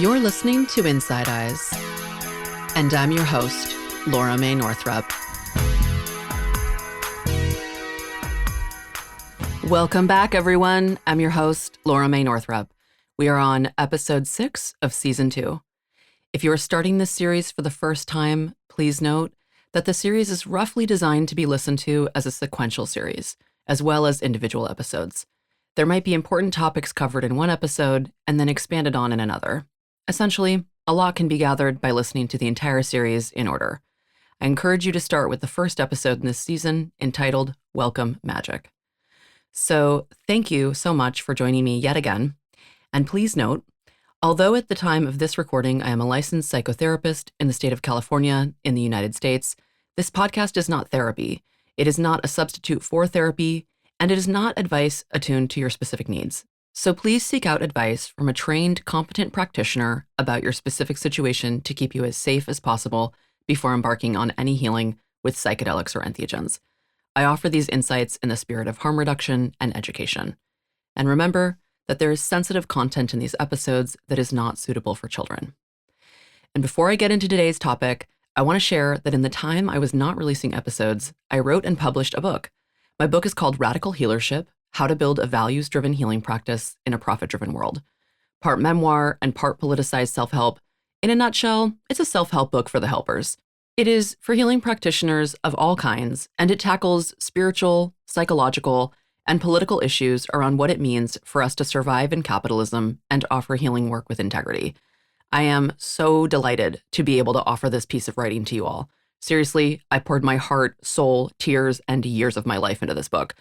You're listening to Inside Eyes, and I'm your host, Laura Mae Northrup. Welcome back, everyone. I'm your host, Laura Mae Northrup. We are on episode 6 of season 2. If you are starting this series for the first time, please note that the series is roughly designed to be listened to as a sequential series, as well as individual episodes. There might be important topics covered in one episode and then expanded on in another. Essentially, a lot can be gathered by listening to the entire series in order. I encourage you to start with the first episode in this season entitled Welcome Magic. So thank you so much for joining me yet again. And please note, although at the time of this recording I am a licensed psychotherapist in the state of California in the United States, this podcast is not therapy. It is not a substitute for therapy, and it is not advice attuned to your specific needs. So please seek out advice from a trained, competent practitioner about your specific situation to keep you as safe as possible before embarking on any healing with psychedelics or entheogens. I offer these insights in the spirit of harm reduction and education. And remember that there is sensitive content in these episodes that is not suitable for children. And before I get into today's topic, I want to share that in the time I was not releasing episodes, I wrote and published a book. My book is called Radical Healership: How to Build a Values-Driven Healing Practice in a Profit-Driven World. Part memoir and part politicized self-help. In a nutshell, it's a self-help book for the helpers. It is for healing practitioners of all kinds, and it tackles spiritual, psychological, and political issues around what it means for us to survive in capitalism and offer healing work with integrity. I am so delighted to be able to offer this piece of writing to you all. Seriously, I poured my heart, soul, tears, and years of my life into this book.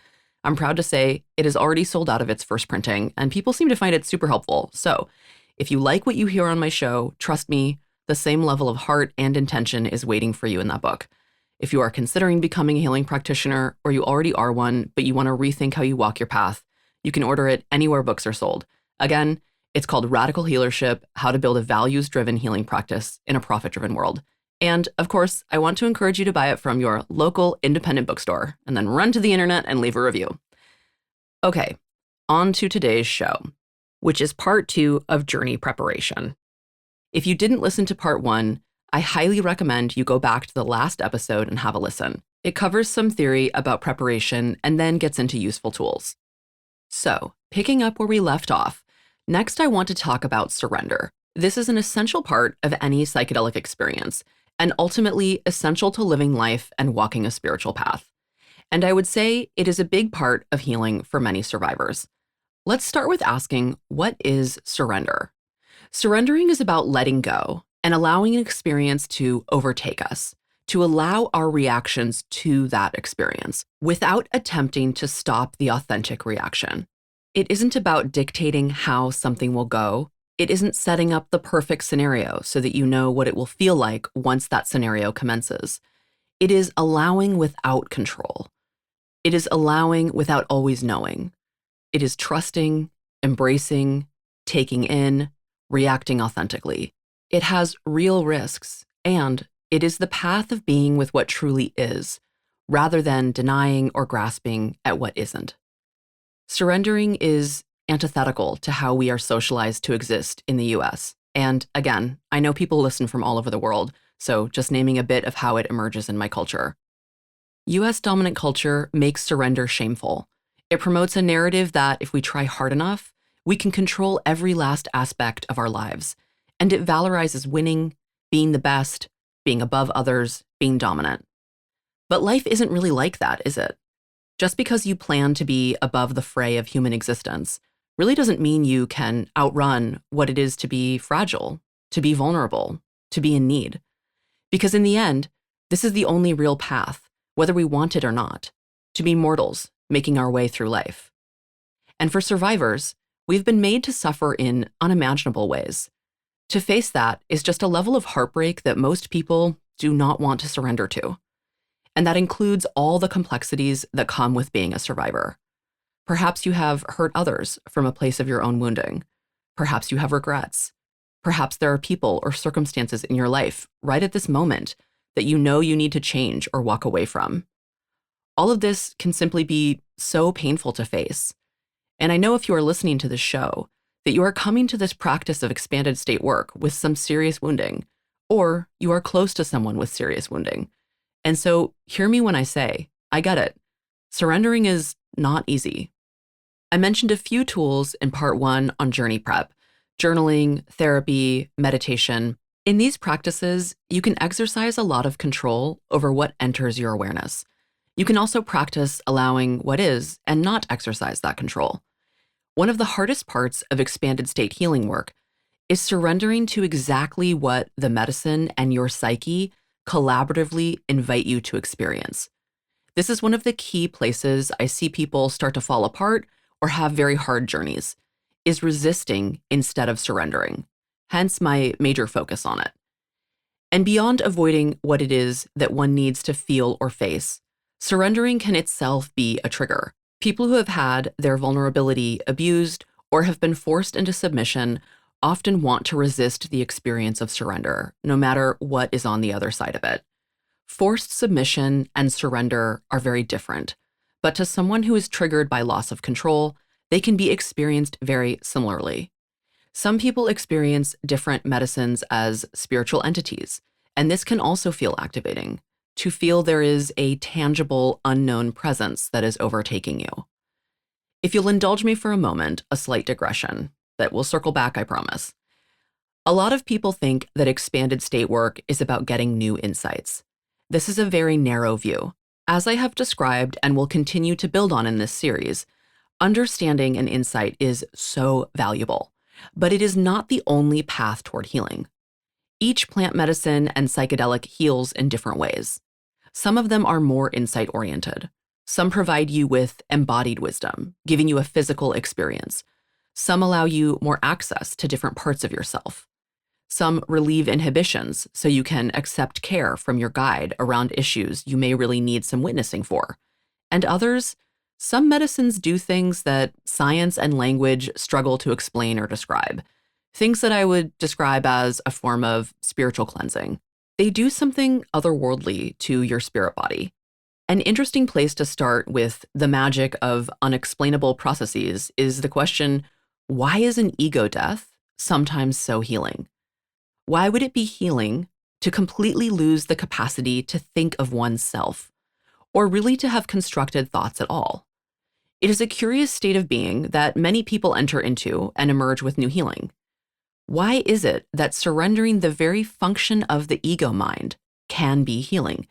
I'm proud to say it is already sold out of its first printing, and people seem to find it super helpful. So if you like what you hear on my show, trust me, the same level of heart and intention is waiting for you in that book. If you are considering becoming a healing practitioner, or you already are one, but you want to rethink how you walk your path, you can order it anywhere books are sold. Again, it's called Radical Healership: How to Build a Values-Driven Healing Practice in a Profit-Driven World. And of course, I want to encourage you to buy it from your local independent bookstore and then run to the internet and leave a review. Okay, on to today's show, which is part 2 of Journey Preparation. If you didn't listen to part 1, I highly recommend you go back to the last episode and have a listen. It covers some theory about preparation and then gets into useful tools. So, picking up where we left off, next I want to talk about surrender. This is an essential part of any psychedelic experience, and ultimately essential to living life and walking a spiritual path. And I would say it is a big part of healing for many survivors. Let's start with asking, what is surrender? Surrendering is about letting go and allowing an experience to overtake us, to allow our reactions to that experience without attempting to stop the authentic reaction. It isn't about dictating how something will go. It isn't setting up the perfect scenario so that you know what it will feel like once that scenario commences. It is allowing without control. It is allowing without always knowing. It is trusting, embracing, taking in, reacting authentically. It has real risks, and it is the path of being with what truly is, rather than denying or grasping at what isn't. Surrendering is antithetical to how we are socialized to exist in the US. And again, I know people listen from all over the world, so just naming a bit of how it emerges in my culture. US dominant culture makes surrender shameful. It promotes a narrative that if we try hard enough, we can control every last aspect of our lives. And it valorizes winning, being the best, being above others, being dominant. But life isn't really like that, is it? Just because you plan to be above the fray of human existence really doesn't mean you can outrun what it is to be fragile, to be vulnerable, to be in need. Because in the end, this is the only real path, whether we want it or not, to be mortals making our way through life. And for survivors, we've been made to suffer in unimaginable ways. To face that is just a level of heartbreak that most people do not want to surrender to. And that includes all the complexities that come with being a survivor. Perhaps you have hurt others from a place of your own wounding. Perhaps you have regrets. Perhaps there are people or circumstances in your life right at this moment that you know you need to change or walk away from. All of this can simply be so painful to face. And I know if you are listening to this show, that you are coming to this practice of expanded state work with some serious wounding, or you are close to someone with serious wounding. And so hear me when I say, I get it. Surrendering is not easy. I mentioned a few tools in part 1 on journey prep: journaling, therapy, meditation. In these practices, you can exercise a lot of control over what enters your awareness. You can also practice allowing what is and not exercise that control. One of the hardest parts of expanded state healing work is surrendering to exactly what the medicine and your psyche collaboratively invite you to experience. This is one of the key places I see people start to fall apart or have very hard journeys, is resisting instead of surrendering. Hence my major focus on it. And beyond avoiding what it is that one needs to feel or face, surrendering can itself be a trigger. People who have had their vulnerability abused or have been forced into submission often want to resist the experience of surrender, no matter what is on the other side of it. Forced submission and surrender are very different, but to someone who is triggered by loss of control, they can be experienced very similarly. Some people experience different medicines as spiritual entities, and this can also feel activating, to feel there is a tangible, unknown presence that is overtaking you. If you'll indulge me for a moment, a slight digression that will circle back, I promise. A lot of people think that expanded state work is about getting new insights. This is a very narrow view. As I have described and will continue to build on in this series, understanding an insight is so valuable, but it is not the only path toward healing. Each plant medicine and psychedelic heals in different ways. Some of them are more insight-oriented. Some provide you with embodied wisdom, giving you a physical experience. Some allow you more access to different parts of yourself. Some relieve inhibitions so you can accept care from your guide around issues you may really need some witnessing for. And others, some medicines do things that science and language struggle to explain or describe. Things that I would describe as a form of spiritual cleansing. They do something otherworldly to your spirit body. An interesting place to start with the magic of unexplainable processes is the question, why is an ego death sometimes so healing? Why would it be healing to completely lose the capacity to think of oneself, or really to have constructed thoughts at all? It is a curious state of being that many people enter into and emerge with new healing. Why is it that surrendering the very function of the ego mind can be healing?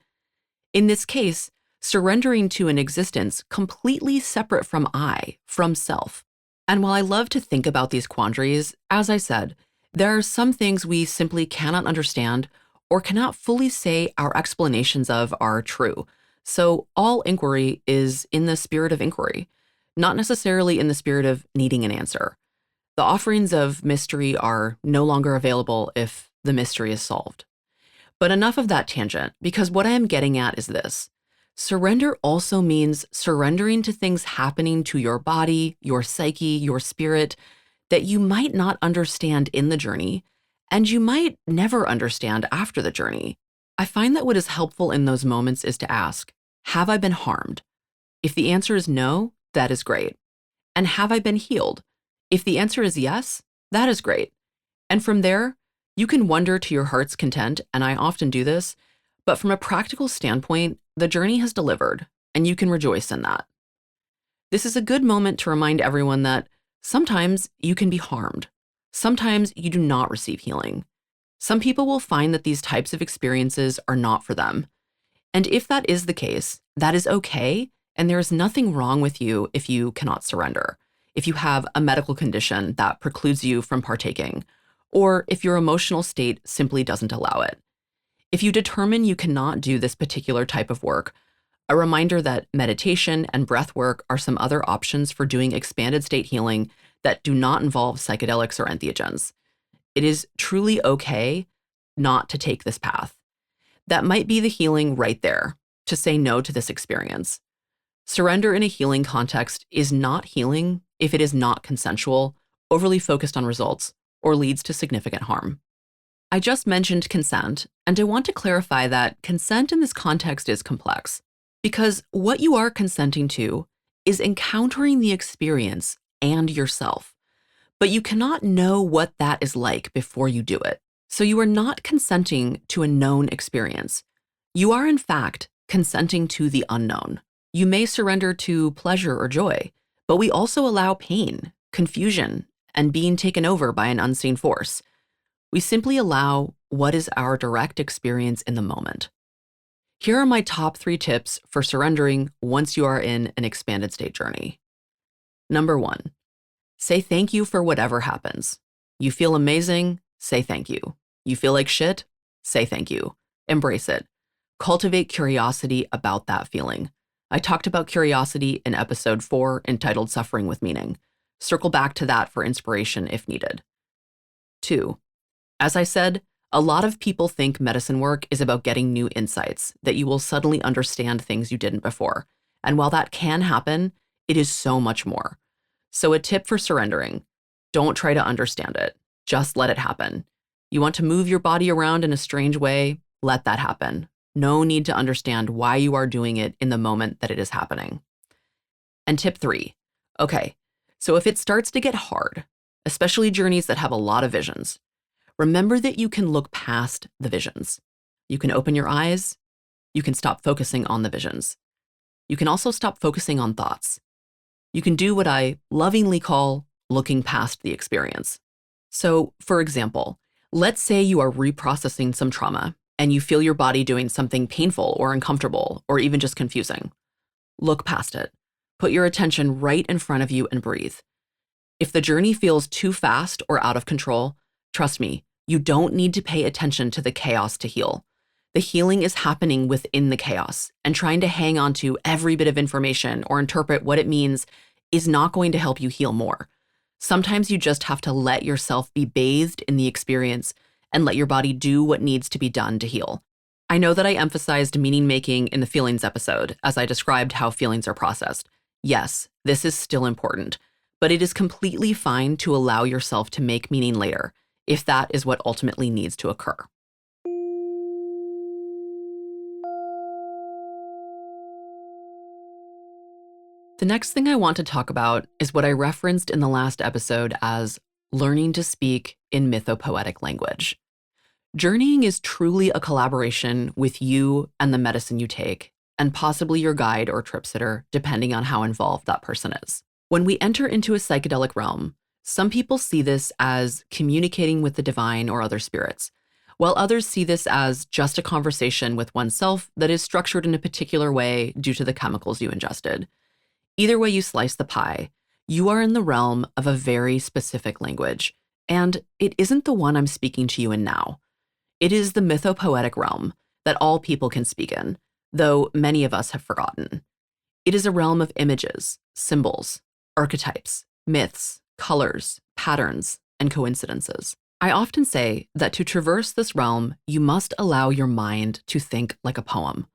In this case, surrendering to an existence completely separate from I, from self. And while I love to think about these quandaries, as I said, there are some things we simply cannot understand or cannot fully say our explanations of are true. So all inquiry is in the spirit of inquiry, not necessarily in the spirit of needing an answer. The offerings of mystery are no longer available if the mystery is solved. But enough of that tangent, because what I am getting at is this. Surrender also means surrendering to things happening to your body, your psyche, your spirit, that you might not understand in the journey, and you might never understand after the journey. I find that what is helpful in those moments is to ask, have I been harmed? If the answer is no, that is great. And have I been healed? If the answer is yes, that is great. And from there, you can wonder to your heart's content, and I often do this, but from a practical standpoint, the journey has delivered, and you can rejoice in that. This is a good moment to remind everyone that sometimes you can be harmed. Sometimes you do not receive healing. Some people will find that these types of experiences are not for them. And if that is the case, that is okay, and there is nothing wrong with you if you cannot surrender, if you have a medical condition that precludes you from partaking, or if your emotional state simply doesn't allow it. If you determine you cannot do this particular type of work, a reminder that meditation and breath work are some other options for doing expanded state healing that do not involve psychedelics or entheogens. It is truly okay not to take this path. That might be the healing right there, to say no to this experience. Surrender in a healing context is not healing if it is not consensual, overly focused on results, or leads to significant harm. I just mentioned consent, and I want to clarify that consent in this context is complex, because what you are consenting to is encountering the experience and yourself. But you cannot know what that is like before you do it. So you are not consenting to a known experience. You are, in fact, consenting to the unknown. You may surrender to pleasure or joy, but we also allow pain, confusion, and being taken over by an unseen force. We simply allow what is our direct experience in the moment. Here are my top 3 tips for surrendering once you are in an expanded state journey. Number 1, say thank you for whatever happens. You feel amazing, say thank you. You feel like shit, say thank you. Embrace it. Cultivate curiosity about that feeling. I talked about curiosity in episode 4 entitled Suffering with Meaning. Circle back to that for inspiration if needed. 2, as I said, a lot of people think medicine work is about getting new insights, that you will suddenly understand things you didn't before. And while that can happen, it is so much more. So a tip for surrendering: don't try to understand it. Just let it happen. You want to move your body around in a strange way? Let that happen. No need to understand why you are doing it in the moment that it is happening. And tip 3, okay, so if it starts to get hard, especially journeys that have a lot of visions, remember that you can look past the visions. You can open your eyes. You can stop focusing on the visions. You can also stop focusing on thoughts. You can do what I lovingly call looking past the experience. So, for example, let's say you are reprocessing some trauma and you feel your body doing something painful or uncomfortable or even just confusing. Look past it. Put your attention right in front of you and breathe. If the journey feels too fast or out of control, trust me, you don't need to pay attention to the chaos to heal. The healing is happening within the chaos, and trying to hang on to every bit of information or interpret what it means is not going to help you heal more. Sometimes you just have to let yourself be bathed in the experience and let your body do what needs to be done to heal. I know that I emphasized meaning making in the feelings episode as I described how feelings are processed. Yes, this is still important, but it is completely fine to allow yourself to make meaning later, if that is what ultimately needs to occur. The next thing I want to talk about is what I referenced in the last episode as learning to speak in mythopoetic language. Journeying is truly a collaboration with you and the medicine you take, and possibly your guide or trip sitter, depending on how involved that person is. When we enter into a psychedelic realm, some people see this as communicating with the divine or other spirits, while others see this as just a conversation with oneself that is structured in a particular way due to the chemicals you ingested. Either way you slice the pie, you are in the realm of a very specific language, and it isn't the one I'm speaking to you in now. It is the mythopoetic realm that all people can speak in, though many of us have forgotten. It is a realm of images, symbols, archetypes, myths, colors, patterns, and coincidences. I often say that to traverse this realm, you must allow your mind to think like a poem.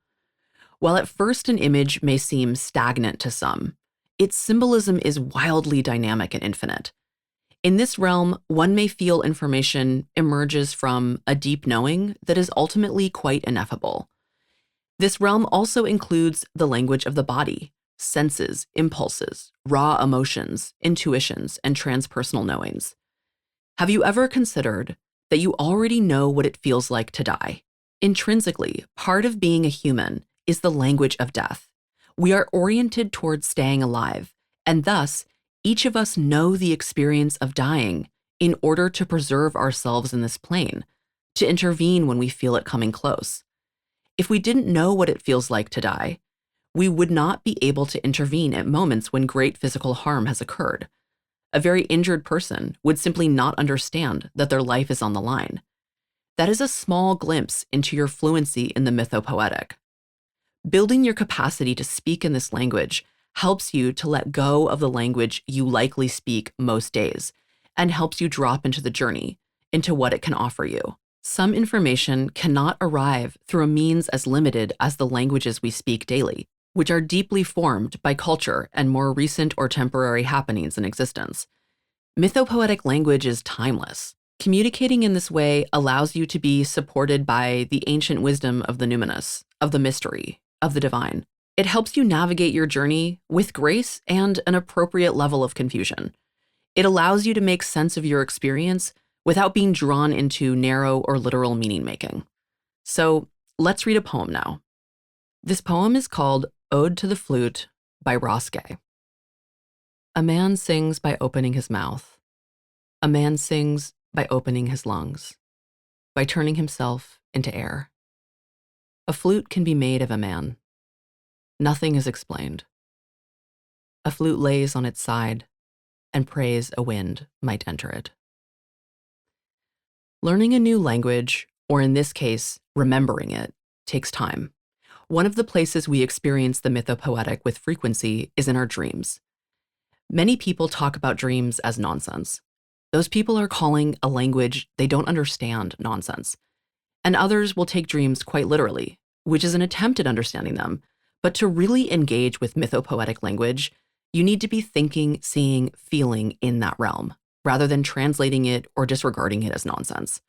While at first an image may seem stagnant to some, its symbolism is wildly dynamic and infinite. In this realm, one may feel information emerges from a deep knowing that is ultimately quite ineffable. This realm also includes the language of the body, senses, impulses, raw emotions, intuitions, and transpersonal knowings. Have you ever considered that you already know what it feels like to die? Intrinsically, part of being a human is the language of death. We are oriented towards staying alive, and thus, each of us know the experience of dying in order to preserve ourselves in this plane, to intervene when we feel it coming close. If we didn't know what it feels like to die, we would not be able to intervene at moments when great physical harm has occurred. A very injured person would simply not understand that their life is on the line. That is a small glimpse into your fluency in the mythopoetic. Building your capacity to speak in this language helps you to let go of the language you likely speak most days, and helps you drop into the journey, into what it can offer you. Some information cannot arrive through a means as limited as the languages we speak daily, which are deeply formed by culture and more recent or temporary happenings in existence. Mythopoetic language is timeless. Communicating in this way allows you to be supported by the ancient wisdom of the numinous, of the mystery, of the divine. It helps you navigate your journey with grace and an appropriate level of confusion. It allows you to make sense of your experience without being drawn into narrow or literal meaning making. So let's read a poem now. This poem is called Ode to the Flute by Ross Gay. A man sings by opening his mouth. A man sings by opening his lungs, by turning himself into air. A flute can be made of a man. Nothing is explained. A flute lays on its side and prays a wind might enter it. Learning a new language, or in this case, remembering it, takes time. One of the places we experience the mythopoetic with frequency is in our dreams. Many people talk about dreams as nonsense. Those people are calling a language they don't understand nonsense. And others will take dreams quite literally, which is an attempt at understanding them. But to really engage with mythopoetic language, you need to be thinking, seeing, feeling in that realm, rather than translating it or disregarding it as nonsense.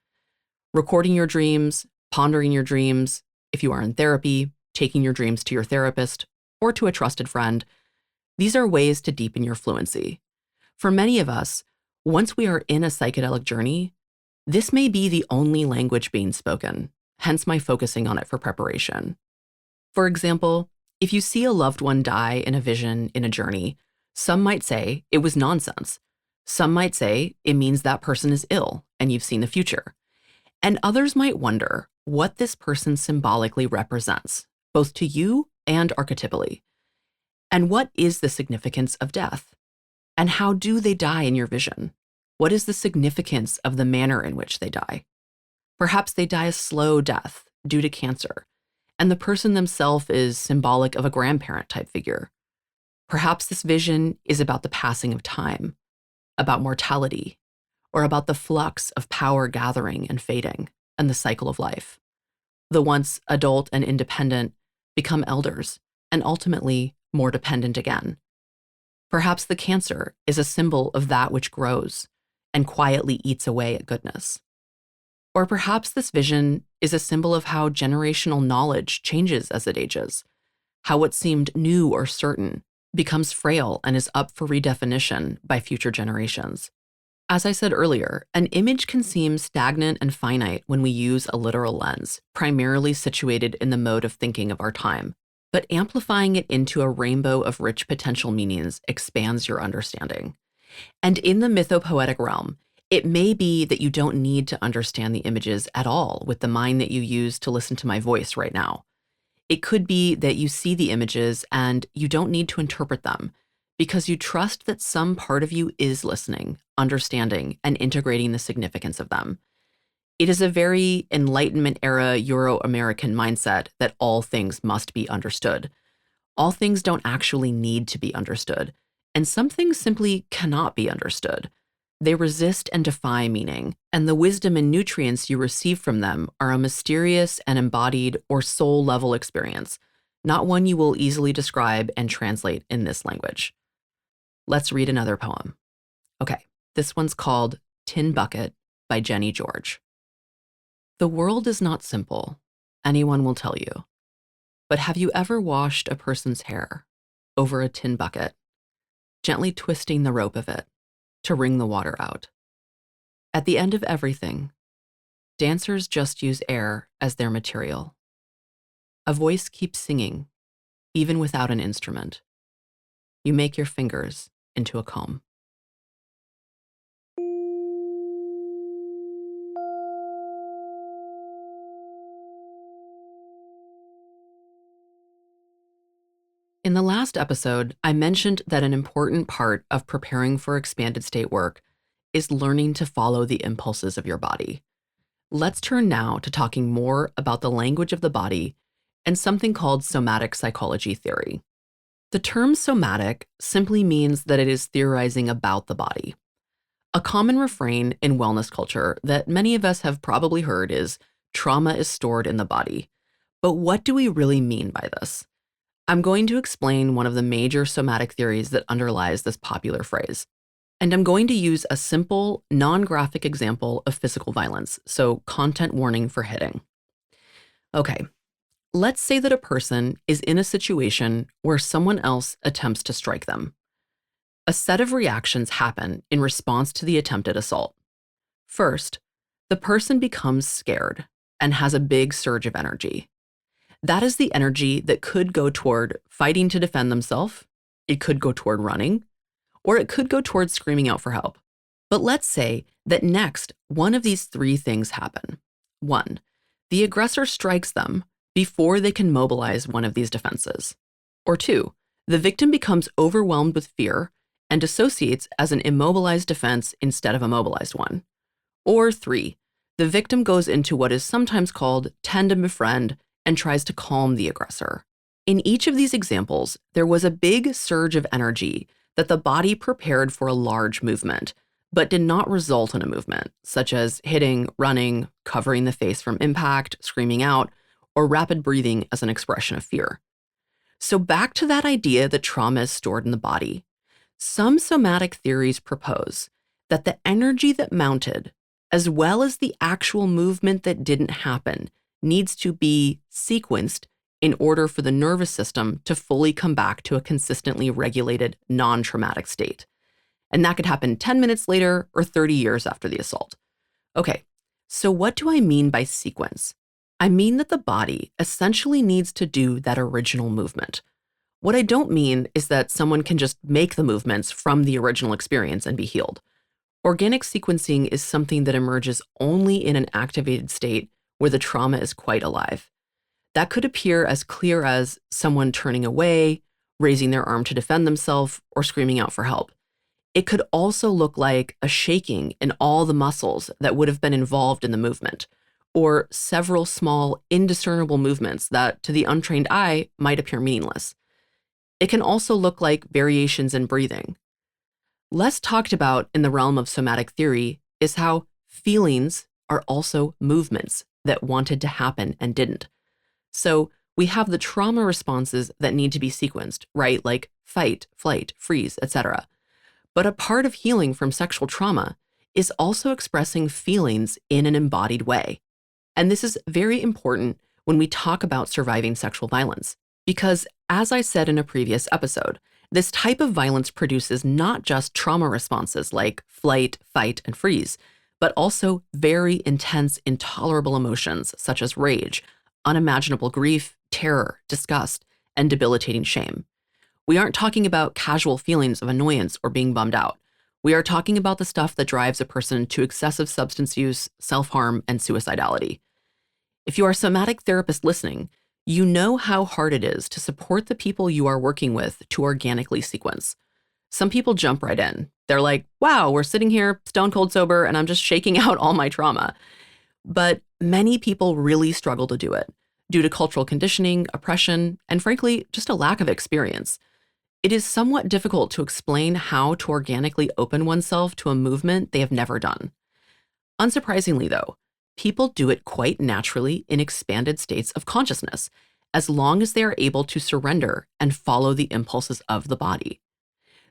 Recording your dreams, pondering your dreams, if you are in therapy, taking your dreams to your therapist or to a trusted friend, these are ways to deepen your fluency. For many of us, once we are in a psychedelic journey, this may be the only language being spoken, hence my focusing on it for preparation. For example, if you see a loved one die in a vision in a journey, some might say it was nonsense. Some might say it means that person is ill and you've seen the future. And others might wonder what this person symbolically represents, both to you and archetypally. And what is the significance of death? And how do they die in your vision? What is the significance of the manner in which they die? Perhaps they die a slow death due to cancer, and the person themselves is symbolic of a grandparent type figure. Perhaps this vision is about the passing of time, about mortality, or about the flux of power gathering and fading, and the cycle of life. The once adult and independent become elders, and ultimately more dependent again. Perhaps the cancer is a symbol of that which grows and quietly eats away at goodness. Or perhaps this vision is a symbol of how generational knowledge changes as it ages, how what seemed new or certain becomes frail and is up for redefinition by future generations. As I said earlier, an image can seem stagnant and finite when we use a literal lens, primarily situated in the mode of thinking of our time. But amplifying it into a rainbow of rich potential meanings expands your understanding. And in the mythopoetic realm, it may be that you don't need to understand the images at all with the mind that you use to listen to my voice right now. It could be that you see the images and you don't need to interpret them because you trust that some part of you is listening, understanding, and integrating the significance of them. It is a very Enlightenment era Euro-American mindset that all things must be understood. All things don't actually need to be understood, and some things simply cannot be understood. They resist and defy meaning, and the wisdom and nutrients you receive from them are a mysterious and embodied or soul-level experience, not one you will easily describe and translate in this language. Let's read another poem. Okay, this one's called Tin Bucket by Jenny George. The world is not simple, anyone will tell you. But have you ever washed a person's hair over a tin bucket, gently twisting the rope of it to wring the water out? At the end of everything, dancers just use air as their material. A voice keeps singing, even without an instrument. You make your fingers into a comb. In the last episode, I mentioned that an important part of preparing for expanded state work is learning to follow the impulses of your body. Let's turn now to talking more about the language of the body and something called somatic psychology theory. The term somatic simply means that it is theorizing about the body. A common refrain in wellness culture that many of us have probably heard is trauma is stored in the body. But what do we really mean by this? I'm going to explain one of the major somatic theories that underlies this popular phrase. And I'm going to use a simple, non-graphic example of physical violence, so content warning for hitting. Okay, let's say that a person is in a situation where someone else attempts to strike them. A set of reactions happen in response to the attempted assault. First, the person becomes scared and has a big surge of energy. That is the energy that could go toward fighting to defend themselves, it could go toward running, or it could go toward screaming out for help. But let's say that next, one of these three things happen. 1, the aggressor strikes them before they can mobilize one of these defenses. Or 2, the victim becomes overwhelmed with fear and dissociates as an immobilized defense instead of a mobilized one. Or 3, the victim goes into what is sometimes called tend and befriend and tries to calm the aggressor. In each of these examples, there was a big surge of energy that the body prepared for a large movement, but did not result in a movement, such as hitting, running, covering the face from impact, screaming out, or rapid breathing as an expression of fear. So back to that idea that trauma is stored in the body. Some somatic theories propose that the energy that mounted, as well as the actual movement that didn't happen, needs to be sequenced in order for the nervous system to fully come back to a consistently regulated, non-traumatic state. And that could happen 10 minutes later or 30 years after the assault. Okay, so what do I mean by sequence? I mean that the body essentially needs to do that original movement. What I don't mean is that someone can just make the movements from the original experience and be healed. Organic sequencing is something that emerges only in an activated state where the trauma is quite alive. That could appear as clear as someone turning away, raising their arm to defend themselves, or screaming out for help. It could also look like a shaking in all the muscles that would have been involved in the movement, or several small, indiscernible movements that, to the untrained eye, might appear meaningless. It can also look like variations in breathing. Less talked about in the realm of somatic theory is how feelings are also movements that wanted to happen and didn't. So we have the trauma responses that need to be sequenced, right? Like fight, flight, freeze, etc. But a part of healing from sexual trauma is also expressing feelings in an embodied way. And this is very important when we talk about surviving sexual violence, because as I said in a previous episode, this type of violence produces not just trauma responses like flight, fight, and freeze, but also very intense, intolerable emotions such as rage, unimaginable grief, terror, disgust, and debilitating shame. We aren't talking about casual feelings of annoyance or being bummed out. We are talking about the stuff that drives a person to excessive substance use, self-harm, and suicidality. If you are a somatic therapist listening, you know how hard it is to support the people you are working with to organically sequence. Some people jump right in. They're like, wow, we're sitting here stone cold sober and I'm just shaking out all my trauma. But many people really struggle to do it due to cultural conditioning, oppression, and frankly, just a lack of experience. It is somewhat difficult to explain how to organically open oneself to a movement they have never done. Unsurprisingly, though, people do it quite naturally in expanded states of consciousness, as long as they are able to surrender and follow the impulses of the body.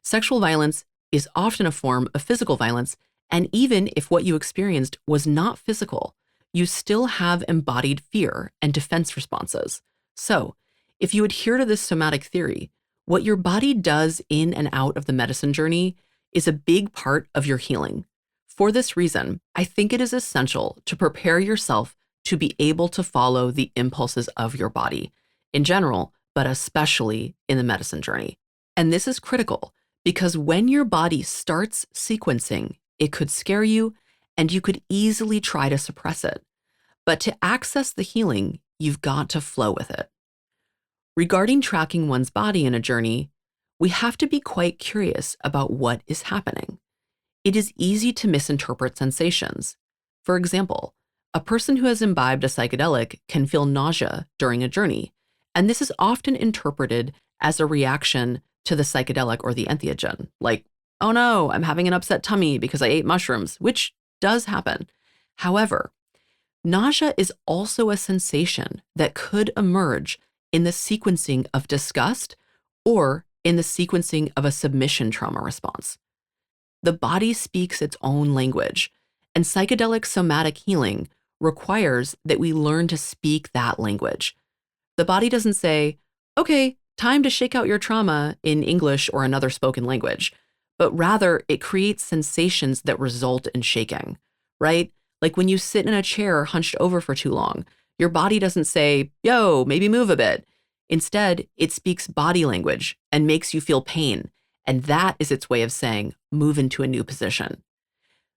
Sexual violence is often a form of physical violence, and even if what you experienced was not physical, you still have embodied fear and defense responses. So, if you adhere to this somatic theory, what your body does in and out of the medicine journey is a big part of your healing. For this reason, I think it is essential to prepare yourself to be able to follow the impulses of your body in general, but especially in the medicine journey. And this is critical because when your body starts sequencing, it could scare you and you could easily try to suppress it. But to access the healing, you've got to flow with it. Regarding tracking one's body in a journey, we have to be quite curious about what is happening. It is easy to misinterpret sensations. For example, a person who has imbibed a psychedelic can feel nausea during a journey, and this is often interpreted as a reaction to the psychedelic or the entheogen, like, oh no, I'm having an upset tummy because I ate mushrooms, which does happen. However, nausea is also a sensation that could emerge in the sequencing of disgust or in the sequencing of a submission trauma response. The body speaks its own language, and psychedelic somatic healing requires that we learn to speak that language. The body doesn't say, okay, time to shake out your trauma in English or another spoken language, but rather it creates sensations that result in shaking, right? Like when you sit in a chair hunched over for too long, your body doesn't say, yo, maybe move a bit. Instead, it speaks body language and makes you feel pain. And that is its way of saying, move into a new position.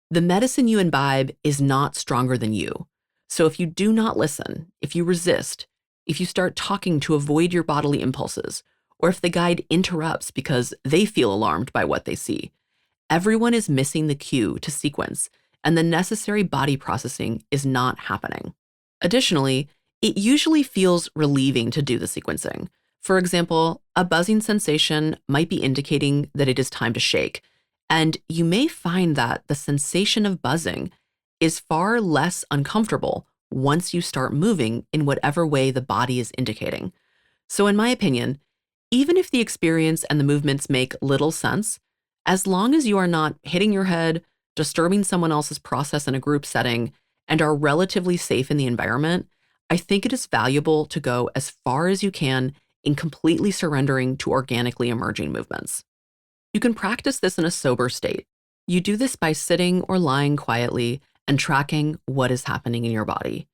The medicine you imbibe is not stronger than you. So if you do not listen, if you resist, if you start talking to avoid your bodily impulses, or if the guide interrupts because they feel alarmed by what they see, everyone is missing the cue to sequence, and the necessary body processing is not happening. Additionally, it usually feels relieving to do the sequencing. For example, a buzzing sensation might be indicating that it is time to shake, and you may find that the sensation of buzzing is far less uncomfortable once you start moving in whatever way the body is indicating. So in my opinion, even if the experience and the movements make little sense, as long as you are not hitting your head, disturbing someone else's process in a group setting, and are relatively safe in the environment, I think it is valuable to go as far as you can in completely surrendering to organically emerging movements. You can practice this in a sober state. You do this by sitting or lying quietly and tracking what is happening in your body.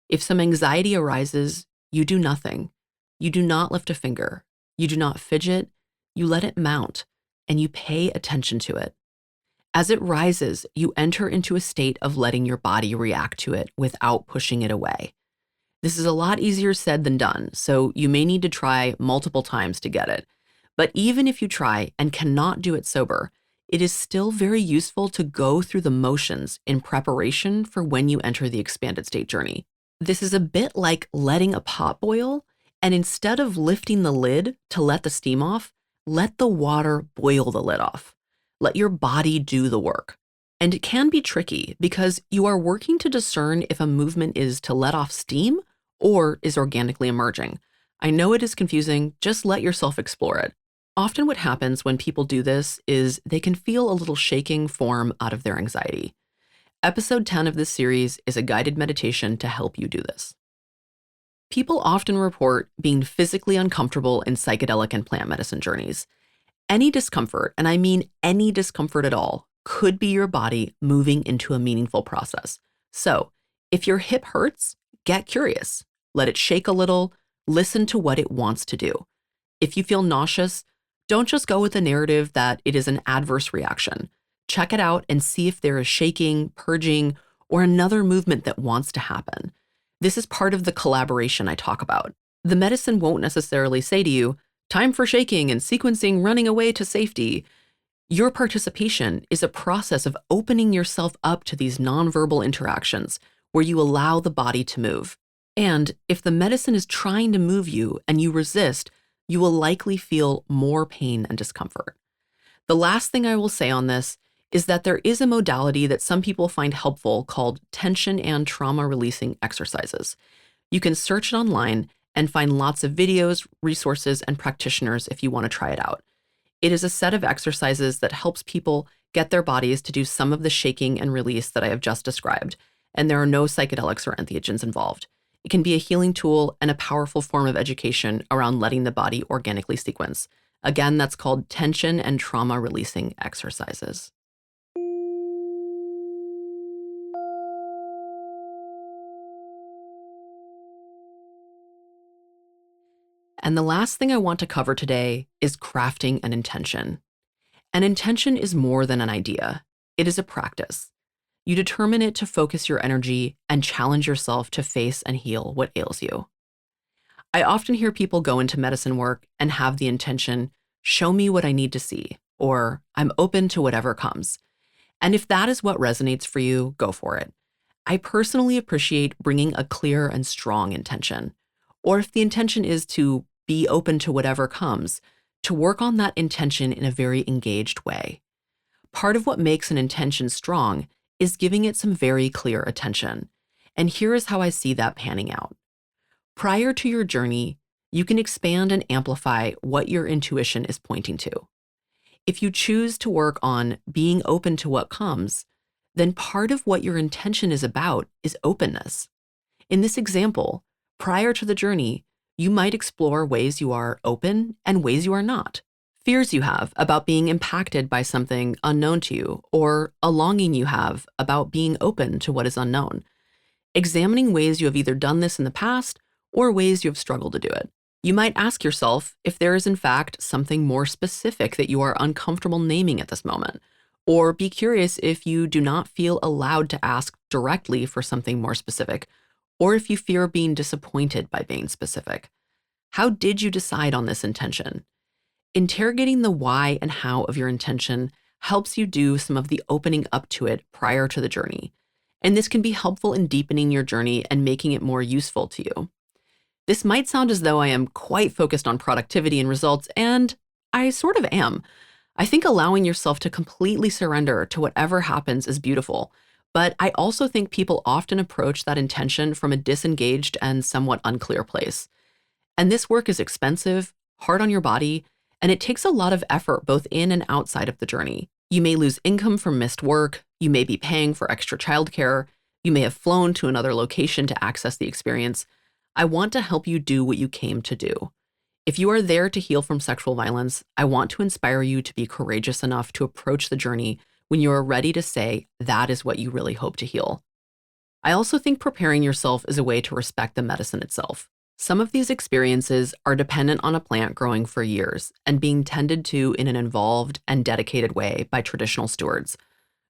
If some anxiety arises, you do nothing. You do not lift a finger. You do not fidget. You let it mount, and you pay attention to it. As it rises, you enter into a state of letting your body react to it without pushing it away. This is a lot easier said than done, so you may need to try multiple times to get it. But even if you try and cannot do it sober, it is still very useful to go through the motions in preparation for when you enter the expanded state journey. This is a bit like letting a pot boil, and instead of lifting the lid to let the steam off, let the water boil the lid off. Let your body do the work. And it can be tricky because you are working to discern if a movement is to let off steam or is organically emerging. I know it is confusing, just let yourself explore it. Often what happens when people do this is they can feel a little shaking form out of their anxiety. Episode 10 of this series is a guided meditation to help you do this. People often report being physically uncomfortable in psychedelic and plant medicine journeys. Any discomfort, and I mean any discomfort at all, could be your body moving into a meaningful process. So, if your hip hurts, get curious. Let it shake a little. Listen to what it wants to do. If you feel nauseous, don't just go with the narrative that it is an adverse reaction. Check it out and see if there is shaking, purging, or another movement that wants to happen. This is part of the collaboration I talk about. The medicine won't necessarily say to you, time for shaking and sequencing running away to safety. Your participation is a process of opening yourself up to these nonverbal interactions where you allow the body to move. And if the medicine is trying to move you and you resist, you will likely feel more pain and discomfort. The last thing I will say on this is that there is a modality that some people find helpful called tension and trauma releasing exercises. You can search it online and find lots of videos, resources, and practitioners if you want to try it out. It is a set of exercises that helps people get their bodies to do some of the shaking and release that I have just described, and there are no psychedelics or entheogens involved. It can be a healing tool and a powerful form of education around letting the body organically sequence. Again, that's called tension and trauma releasing exercises. And the last thing I want to cover today is crafting an intention. An intention is more than an idea. It is a practice. You determine it to focus your energy and challenge yourself to face and heal what ails you. I often hear people go into medicine work and have the intention, show me what I need to see, or I'm open to whatever comes. And if that is what resonates for you, go for it. I personally appreciate bringing a clear and strong intention. Or if the intention is to be open to whatever comes, to work on that intention in a very engaged way. Part of what makes an intention strong is giving it some very clear attention. And here is how I see that panning out. Prior to your journey, you can expand and amplify what your intuition is pointing to. If you choose to work on being open to what comes, then part of what your intention is about is openness. In this example, prior to the journey, you might explore ways you are open and ways you are not, fears you have about being impacted by something unknown to you, or a longing you have about being open to what is unknown. Examining ways you have either done this in the past or ways you have struggled to do it. You might ask yourself if there is in fact something more specific that you are uncomfortable naming at this moment, or be curious if you do not feel allowed to ask directly for something more specific, or if you fear being disappointed by being specific. How did you decide on this intention? Interrogating the why and how of your intention helps you do some of the opening up to it prior to the journey. And this can be helpful in deepening your journey and making it more useful to you. This might sound as though I am quite focused on productivity and results, and I sort of am. I think allowing yourself to completely surrender to whatever happens is beautiful, but I also think people often approach that intention from a disengaged and somewhat unclear place. And this work is expensive, hard on your body, and it takes a lot of effort both in and outside of the journey. You may lose income from missed work, you may be paying for extra childcare, you may have flown to another location to access the experience. I want to help you do what you came to do. If you are there to heal from sexual violence, I want to inspire you to be courageous enough to approach the journey when you are ready to say that is what you really hope to heal. I also think preparing yourself is a way to respect the medicine itself. Some of these experiences are dependent on a plant growing for years and being tended to in an involved and dedicated way by traditional stewards.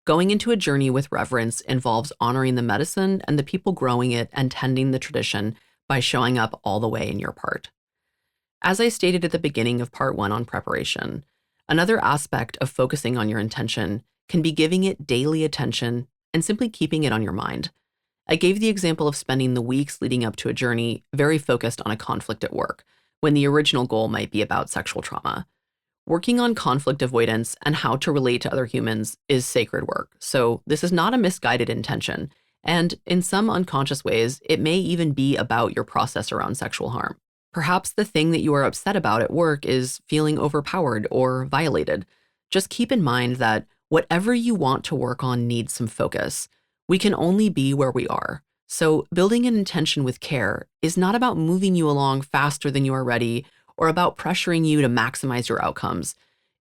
Going into a journey with reverence involves honoring the medicine and the people growing it and tending the tradition by showing up all the way in your part. As I stated at the beginning of part 1 on preparation, another aspect of focusing on your intention can be giving it daily attention and simply keeping it on your mind. I gave the example of spending the weeks leading up to a journey very focused on a conflict at work, when the original goal might be about sexual trauma. Working on conflict avoidance and how to relate to other humans is sacred work, so this is not a misguided intention, and in some unconscious ways, it may even be about your process around sexual harm. Perhaps the thing that you are upset about at work is feeling overpowered or violated. Just keep in mind that whatever you want to work on needs some focus. We can only be where we are. So building an intention with care is not about moving you along faster than you are ready or about pressuring you to maximize your outcomes.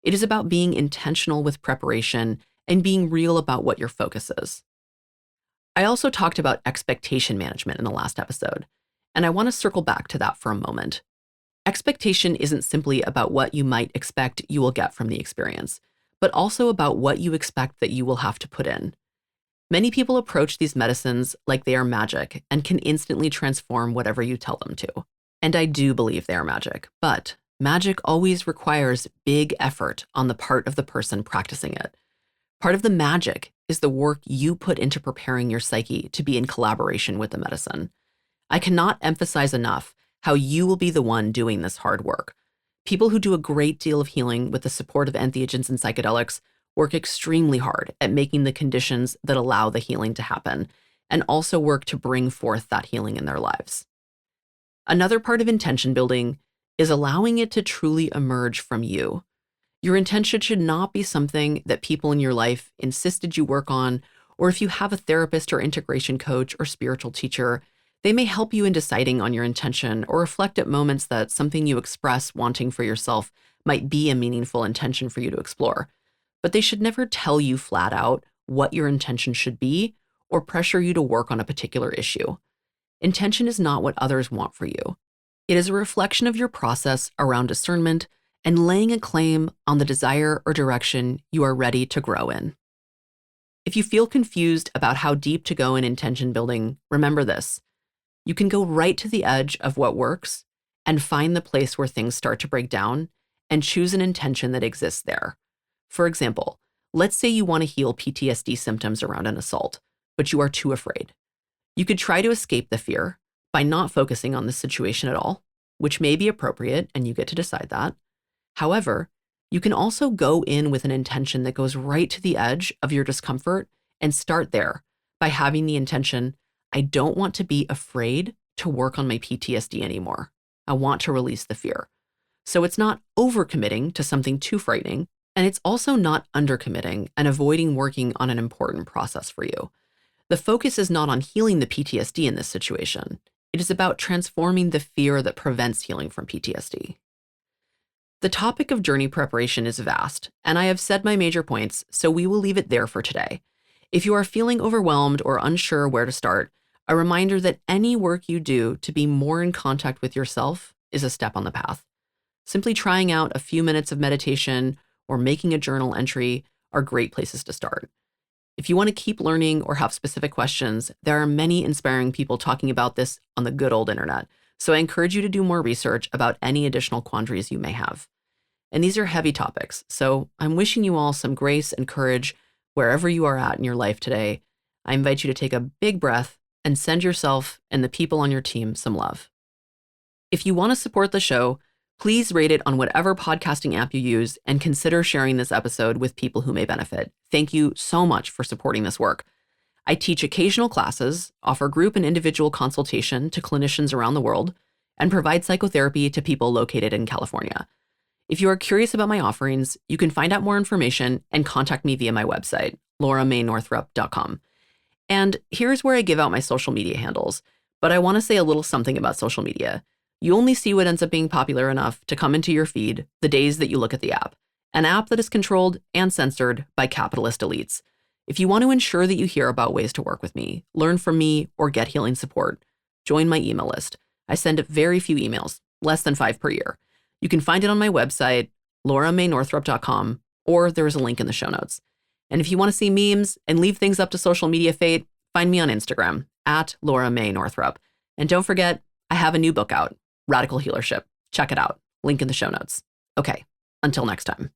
It is about being intentional with preparation and being real about what your focus is. I also talked about expectation management in the last episode, and I want to circle back to that for a moment. Expectation isn't simply about what you might expect you will get from the experience, but also about what you expect that you will have to put in. Many people approach these medicines like they are magic and can instantly transform whatever you tell them to. And I do believe they are magic, but magic always requires big effort on the part of the person practicing it. Part of the magic is the work you put into preparing your psyche to be in collaboration with the medicine. I cannot emphasize enough how you will be the one doing this hard work. People who do a great deal of healing with the support of entheogens and psychedelics work extremely hard at making the conditions that allow the healing to happen, and also work to bring forth that healing in their lives. Another part of intention building is allowing it to truly emerge from you. Your intention should not be something that people in your life insisted you work on, or if you have a therapist or integration coach or spiritual teacher, they may help you in deciding on your intention or reflect at moments that something you express wanting for yourself might be a meaningful intention for you to explore. But they should never tell you flat out what your intention should be or pressure you to work on a particular issue. Intention is not what others want for you. It is a reflection of your process around discernment and laying a claim on the desire or direction you are ready to grow in. If you feel confused about how deep to go in intention building, remember this. You can go right to the edge of what works and find the place where things start to break down and choose an intention that exists there. For example, let's say you want to heal PTSD symptoms around an assault, but you are too afraid. You could try to escape the fear by not focusing on the situation at all, which may be appropriate and you get to decide that. However, you can also go in with an intention that goes right to the edge of your discomfort and start there by having the intention, I don't want to be afraid to work on my PTSD anymore. I want to release the fear. So it's not overcommitting to something too frightening, and it's also not undercommitting and avoiding working on an important process for you. The focus is not on healing the PTSD in this situation. It is about transforming the fear that prevents healing from PTSD. The topic of journey preparation is vast, and I have said my major points, so we will leave it there for today. If you are feeling overwhelmed or unsure where to start, a reminder that any work you do to be more in contact with yourself is a step on the path. Simply trying out a few minutes of meditation or making a journal entry are great places to start. If you want to keep learning or have specific questions, there are many inspiring people talking about this on the good old internet, so I encourage you to do more research about any additional quandaries you may have. And these are heavy topics, so I'm wishing you all some grace and courage wherever you are at in your life today. I invite you to take a big breath and send yourself and the people on your team some love. If you want to support the show, please rate it on whatever podcasting app you use and consider sharing this episode with people who may benefit. Thank you so much for supporting this work. I teach occasional classes, offer group and individual consultation to clinicians around the world, and provide psychotherapy to people located in California. If you are curious about my offerings, you can find out more information and contact me via my website, lauramaynorthrup.com. And here's where I give out my social media handles, but I want to say a little something about social media. You only see what ends up being popular enough to come into your feed the days that you look at the app, an app that is controlled and censored by capitalist elites. If you want to ensure that you hear about ways to work with me, learn from me, or get healing support, join my email list. I send very few emails, less than 5 per year. You can find it on my website, lauramaynorthrup.com, or there is a link in the show notes. And if you want to see memes and leave things up to social media fate, find me on Instagram, @LauraMayNorthrup. And don't forget, I have a new book out, Radical Healership. Check it out. Link in the show notes. Okay, until next time.